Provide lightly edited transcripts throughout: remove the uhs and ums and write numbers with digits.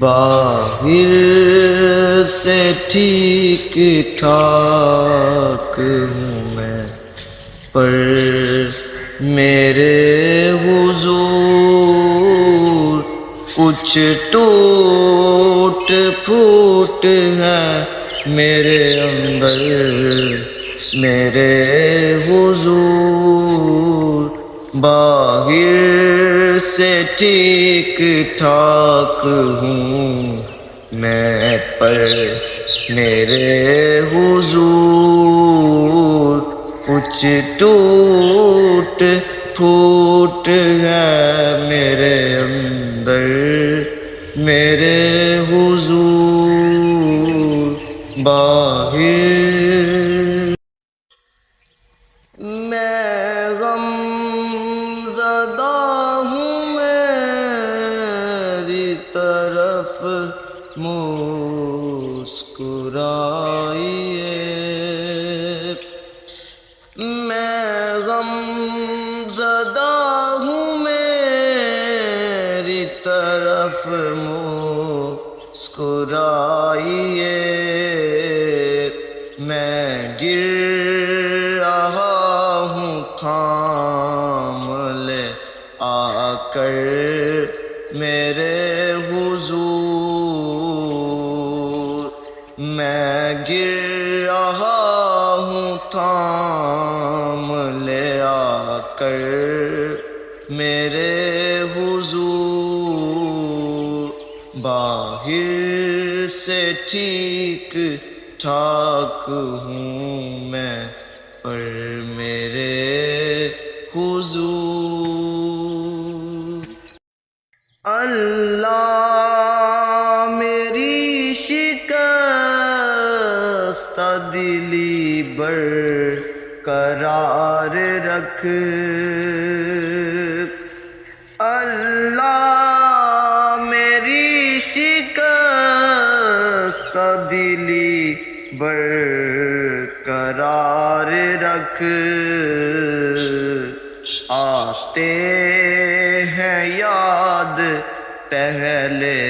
باہر سے ٹھیک ٹھاک ہوں میں، پر میرے حضور کچھ ٹوٹ پھوٹ ہے میرے اندر، میرے حضور باہر سے ٹھیک ٹھاک ہوں میں، پر میرے حضور کچھ ٹوٹ پھوٹ ہے میرے اندر، میرے حضور باہر۔ میں غم زدہ ہوں، میری طرف مسکرائیے، میں غم زدہ ہوں، میری طرف مسکرائیے، میں گر رہا ہوں، تھام لے آ کر میرے حضور، میں گر رہا ہوں، تھام لے آ کر میرے حضور، باہر سے ٹھیک ٹھاک ہوں میں، پر میرے حضور۔ اللہ میری شکستہ دلی برقرار رکھ، اللہ میری شکستہ دلی برقرار رکھ، آتے ہیں یاد پہلے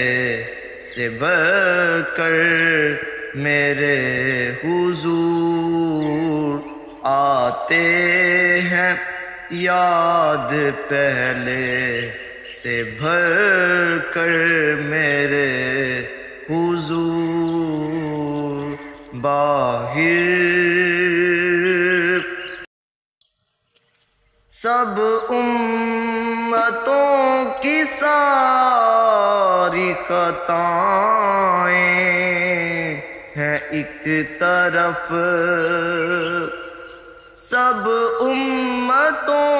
سے بڑھ کر میرے حضور، آتے ہیں یاد پہلے سے بھر کر میرے حضور باہر۔ سب امتوں کی ساری خطائیں ہیں ایک طرف، سب امتوں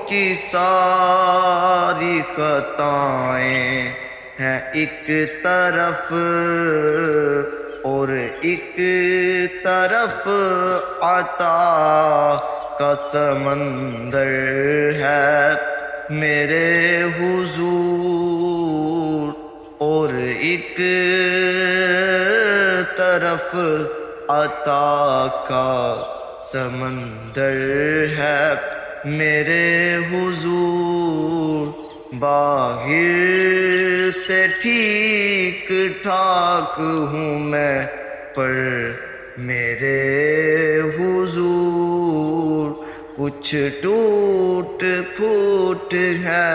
کی ساری خطائیں ہیں ایک طرف، اور ایک طرف عطا کا سمندر ہے میرے حضور، اور ایک طرف عطا کا سمندر ہے میرے حضور، باہر سے ٹھیک ٹھاک ہوں میں، پر میرے حضور کچھ ٹوٹ پھوٹ ہے